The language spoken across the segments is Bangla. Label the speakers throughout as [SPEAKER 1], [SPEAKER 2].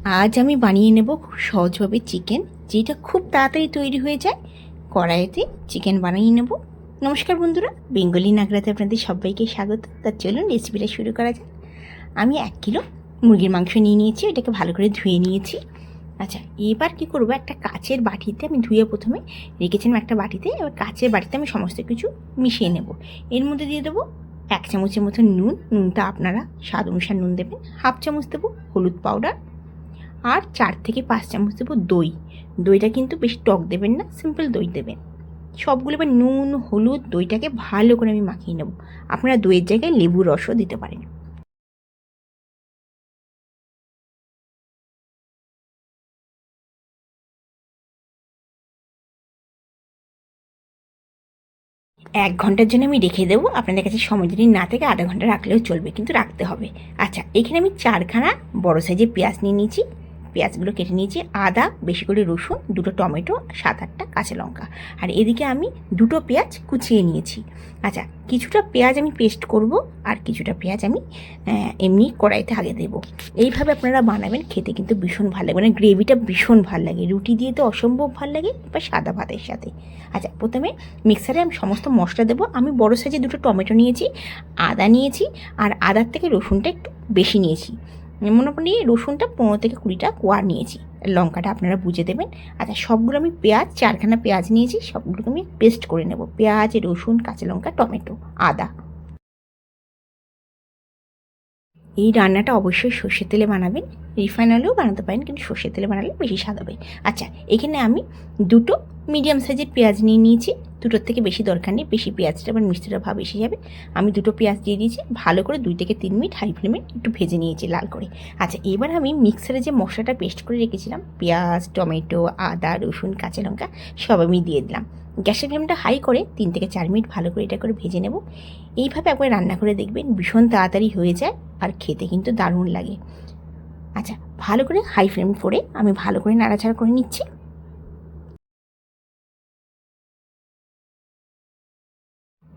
[SPEAKER 1] আজ আমি বানিয়ে নেব খুব সহজভাবে চিকেন, যেটা খুব তাড়াতাড়ি তৈরি হয়ে যায়। কড়াইতে চিকেন বানিয়ে নেব। নমস্কার বন্ধুরা, বেঙ্গলি নাগরাতে আপনাদের সবাইকে স্বাগত। তা চলুন রেসিপিটা শুরু করা যাক। আমি 1 কিলো মুরগির মাংস নিয়ে নিয়েছি, এটাকে ভালো করে ধুয়ে নিয়েছি। আচ্ছা, এবার কী করবো, একটা কাচের বাটিতে আমি ধুয়ে প্রথমে রেখেছিলাম একটা বাটিতে। এবার কাচের বাটিতে আমি সমস্ত কিছু মিশিয়ে নেব। এর মধ্যে দিয়ে দেবো 1 চামচের মতো নুন, নুনটা আপনারা স্বাদ অনুসার নুন দেবেন। 1/2 চামচ দেবো হলুদ পাউডার, আর 4 থেকে 5 চামচ দেবো দই। দইটা কিন্তু বেশি টক দেবেন না, সিম্পল দই দেবেন। সবগুলো এবার নুন, হলুদ, দইটাকে ভালো করে আমি মাখিয়ে নেব। আপনারা দইয়ের জায়গায় লেবুর রসও দিতে পারেন। এক ঘন্টার জন্য আমি রেখে দেবো। আপনাদের কাছে সময় যদি না থেকে আধা ঘন্টা রাখলেও চলবে, কিন্তু রাখতে হবে। আচ্ছা, এখানে আমি 4খানা বড় সাইজের পেঁয়াজ নিয়ে নিয়েছি। পেঁয়াজগুলো কেটে নিয়েছি। আদা, বেশি করে রসুন, 2টো টমেটো, 7-8টা কাঁচা লঙ্কা। আর এদিকে আমি 2টো পেঁয়াজ কুচিয়ে নিয়েছি। আচ্ছা, কিছুটা পেঁয়াজ আমি পেস্ট করব, আর কিছুটা পেঁয়াজ আমি এমনি কড়াইতে আগে দেবো। এইভাবে আপনারা বানাবেন, খেতে কিন্তু ভীষণ ভালো লাগে, মানে গ্রেভিটা ভীষণ ভালো লাগে। রুটি দিয়ে তো অসম্ভব ভালো লাগে, বা সাদা ভাতের সাথে। আচ্ছা, প্রথমে মিক্সারে আমি সমস্ত মশলা দেবো। আমি বড় সাইজে 2টো টমেটো নিয়েছি, আদা নিয়েছি, আর আদার থেকে রসুনটা একটু বেশি নিয়েছি। মোটামুটি রসুনটা 15 থেকে 20টা কোয়া নিয়েছি। লঙ্কাটা আপনারা বুঝে দেবেন। আচ্ছা, সবগুলো আমি পেঁয়াজ, 4খানা পেঁয়াজ নিয়েছি, সবগুলোকে আমি পেস্ট করে নেব। পেঁয়াজ, রসুন, কাঁচা লঙ্কা, টমেটো, আদা। এই রান্নাটা অবশ্যই সর্ষের তেলে বানাবেন। রিফাইন অয়েলেও বানাতে পারেন, কিন্তু সর্ষের তেলে বানালে বেশি স্বাদ হবে। আচ্ছা, এখানে আমি 2টো মিডিয়াম সাইজের পেঁয়াজ নিয়ে নিয়েছি। 2টোর থেকে বেশি দরকার নেই, বেশি পেঁয়াজটা আবার মিষ্টিটা ভাব এসে যাবে। আমি 2টো পেঁয়াজ দিয়ে দিয়েছি, ভালো করে 2 থেকে 3 মিনিট হাই ফ্লেমে একটু ভেজে নিয়েছি লাল করে। আচ্ছা, এবার আমি মিক্সারে যে মশলাটা পেস্ট করে রেখেছিলাম, পেঁয়াজ, টমেটো, আদা, রসুন, কাঁচা লঙ্কা, সব আমি দিয়ে দিলাম। গ্যাসের ফ্লেমটা হাই করে 3 থেকে 4 মিনিট ভালো করে এটা করে ভেজে নেব। এইভাবে একবার রান্না করে দেখবেন, ভীষণ তাড়াতাড়ি হয়ে যায়, আর খেতে কিন্তু দারুণ লাগে। আচ্ছা, ভালো করে হাই ফ্লেম করে আমি ভালো করে নাড়াচাড়া করে নিচ্ছি।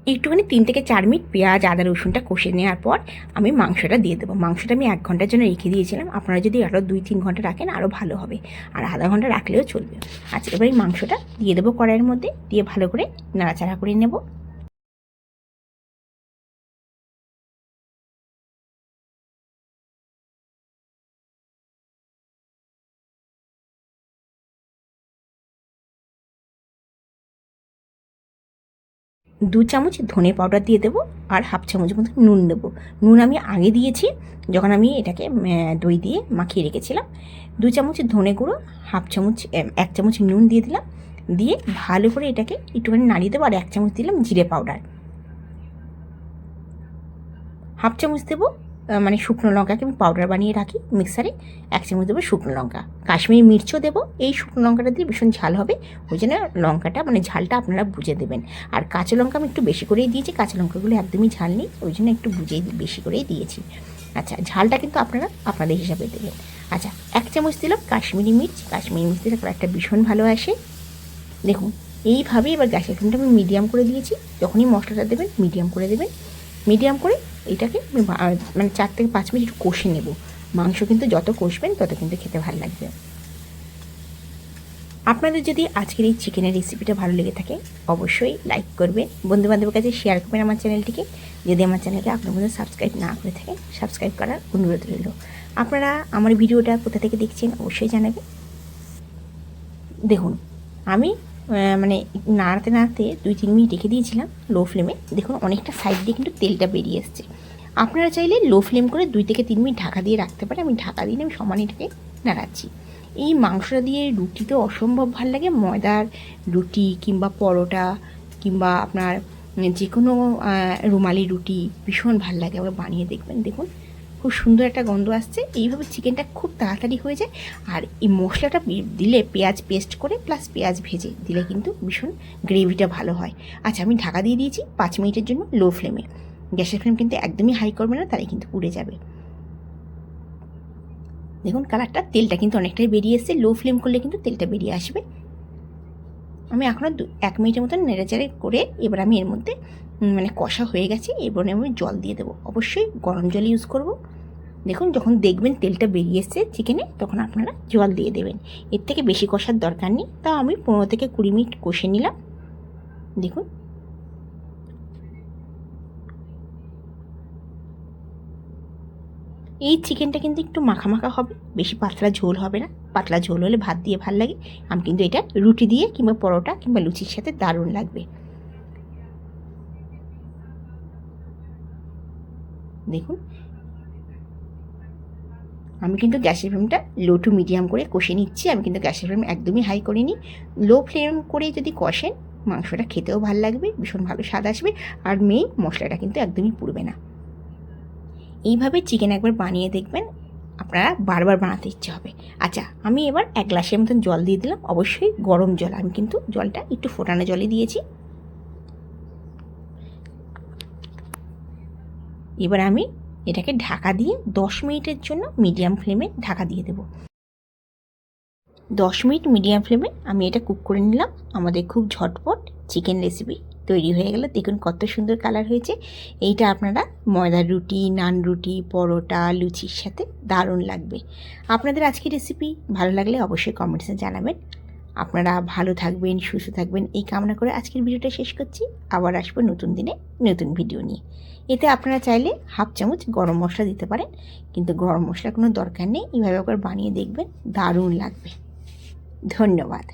[SPEAKER 1] একটুখানি 3 থেকে 4 মিনিট পেঁয়াজ, আদা, রসুনটা কষে নেওয়ার পর আমি মাংসটা দিয়ে দেবো। মাংসটা আমি 1 ঘন্টার জন্য রেখে দিয়েছিলাম। আপনারা যদি আরও 2-3 ঘন্টা রাখেন আরও ভালো হবে, আর আধা ঘন্টা রাখলেও চলবে। আচ্ছা, এবার এই মাংসটা দিয়ে দেবো কড়াইয়ের মধ্যে, দিয়ে ভালো করে নাড়াচাড়া করে নেব। দু চামচ ধনে পাউডার দিয়ে দেবো, আর 1/2 চামচ মতো নুন দেবো। নুন আমি আগে দিয়েছি, যখন আমি এটাকে দই দিয়ে মাখিয়ে রেখেছিলাম। 2 চামচ ধনে গুঁড়ো, 1/2 চামচ 1 চামচ নুন দিয়ে দিলাম। দিয়ে ভালো করে এটাকে একটুখানি নাড়িয়ে দেবো। আর 1 চামচ দিলাম জিরে পাউডার। 1/2 চামচ দেবো মানে শুকনো লঙ্কাকে আমি পাউডার বানিয়ে রাখি মিক্সারে। 1 চামচ দেবো শুকনো লঙ্কা। কাশ্মীরি মির্চও দেবো। এই শুকনো লঙ্কাটা দিয়ে ভীষণ ঝাল হবে, ওই জন্য লঙ্কাটা মানে ঝালটা আপনারা বুঝে দেবেন। আর কাঁচা লঙ্কা আমি একটু বেশি করেই দিয়েছি, কাঁচা লঙ্কাগুলো একদমই ঝাল নেই, ওই জন্য একটু বুঝেই বেশি করেই দিয়েছি। আচ্ছা, ঝালটা কিন্তু আপনারা আপনাদের হিসাবে দেবেন। আচ্ছা, 1 চামচ দিলাম কাশ্মীরি মির্চ। কাশ্মীরি মির্চ দিলে কালারটা ভীষণ ভালো আসে। দেখুন, এইভাবে এবার গ্যাসের ফ্লেমটা আমি মিডিয়াম করে দিয়েছি। যখনই মশলাটা দেবেন মিডিয়াম করে দেবেন। মিডিয়াম করে এটাকে মানে 4 থেকে 5 মিনিট একটু কষে নেব। মাংস কিন্তু যত কষবেন তত কিন্তু খেতে ভালো লাগবে। আপনাদের যদি আজকের এই চিকেনের রেসিপিটা ভালো লেগে থাকে, অবশ্যই লাইক করবেন, বন্ধুবান্ধবের কাছে শেয়ার করবেন আমার চ্যানেলটিকে। যদি আমার চ্যানেলকে আপনার মধ্যে সাবস্ক্রাইব না করে থাকেন, সাবস্ক্রাইব করার অনুরোধ রইল। আপনারা আমার ভিডিওটা কোথা থেকে দেখছেন অবশ্যই জানাবেন। দেখুন, আমি মানে নাড়াতে নাড়াতে 2-3 মিনিট রেখে দিয়েছিলাম লো ফ্লেমে। দেখুন, অনেকটা সাইড দিয়ে কিন্তু তেলটা বেরিয়ে এসছে। আপনারা চাইলে লো ফ্লেম করে 2 থেকে 3 মিনিট ঢাকা দিয়ে রাখতে পারেন। আমি ঢাকা দিয়ে আমি সমান এটাকে নাড়াচ্ছি। এই মাংসটা দিয়ে রুটি তো অসম্ভব ভালো লাগে। ময়দার রুটি কিংবা পরোটা কিংবা আপনার যে কোনো রুমালি রুটি ভীষণ ভালো লাগে। আবার বানিয়ে দেখবেন, দেখুন খুব সুন্দর একটা গন্ধ আসছে। এইভাবে চিকেনটা খুব তাড়াতাড়ি হয়ে যায়। আর এই মশলাটা দিলে পেঁয়াজ পেস্ট করে প্লাস পেঁয়াজ ভেজে দিলে কিন্তু ভীষণ গ্রেভিটা ভালো হয়। আচ্ছা, আমি ঢাকা দিয়ে দিয়েছি 5 মিনিটের জন্য লো ফ্লেমে। গ্যাসের ফ্লেম কিন্তু একদমই হাই করবে না, তাহলে কিন্তু পুড়ে যাবে। দেখুন কালারটা, তেলটা কিন্তু অনেকটাই বেরিয়ে এসছে। লো ফ্লেম করলে কিন্তু তেলটা বেরিয়ে আসবে। আমি এখনও 1 মিনিটের মতন নেড়েচেড়ে করে এবার আমি এর মধ্যে মানে কষা হয়ে গেছে, এবার আমি জল দিয়ে দেবো। অবশ্যই গরম জল ইউজ করব। দেখুন যখন দেখবেন তেলটা বেরিয়ে এসছে চিকেনে, তখন আপনারা জল দিয়ে দেবেন। এর থেকে বেশি কষার দরকার নেই, তাও আমি 15 থেকে 20 মিনিট কষে নিলাম। দেখুন এই চিকেনটা কিন্তু একটু মাখা মাখা হবে, বেশি পাতলা ঝোল হবে না। পাতলা ঝোল হলে ভাত দিয়ে ভাল লাগে, আমি কিন্তু এটা রুটি দিয়ে কিংবা পরোটা কিংবা লুচির সাথে দারুণ লাগবে। দেখুন আমি কিন্তু গ্যাসের ফ্লেমটা লো টু মিডিয়াম করে কষে নিচ্ছি। আমি কিন্তু গ্যাসের ফ্লেম একদমই হাই করিনি। লো ফ্লেম করে যদি কষেন মাংসটা খেতেও ভালো লাগবে, ভীষণ ভালো স্বাদ আসবে, আর মেইন মশলাটা কিন্তু একদমই পুড়বে না। এইভাবে চিকেন একবার বানিয়ে দেখবেন, আপনারা বারবার বানাতে ইচ্ছে হবে। আচ্ছা আমি এবার 1 গ্লাসের মতন জল দিয়ে দিলাম, অবশ্যই গরম জল। আমি কিন্তু জলটা একটু ফোটানো জলই দিয়েছি। এবার আমি এটাকে ঢাকা দিয়ে 10 মিনিটের জন্য মিডিয়াম ফ্লেমে ঢাকা দিয়ে দেবো। 10 মিনিট মিডিয়াম ফ্লেমে আমি এটা কুক করে নিলাম। আমাদের খুব ঝটপট চিকেন রেসিপি তৈরি হয়ে গেল। দেখুন কত সুন্দর কালার হয়েছে। এইটা আপনারা ময়দার রুটি, নান রুটি, পরোটা, লুচির সাথে দারুণ লাগবে। আপনাদের আজকের রেসিপি ভালো লাগলে অবশ্যই কমেন্টসে জানাবেন। আপনারা ভালো থাকবেন, সুস্থ থাকবেন এই কামনা করে আজকের ভিডিওটা শেষ করছি। আবার আসবো নতুন দিনে নতুন ভিডিও নিয়ে। এতে আপনারা চাইলে হাফ চামচ গরম মশলা দিতে পারেন, কিন্তু গরম মশলার কোনো দরকার নেই। এইভাবে একবার বানিয়ে দেখবেন, দারুণ লাগবে। ধন্যবাদ।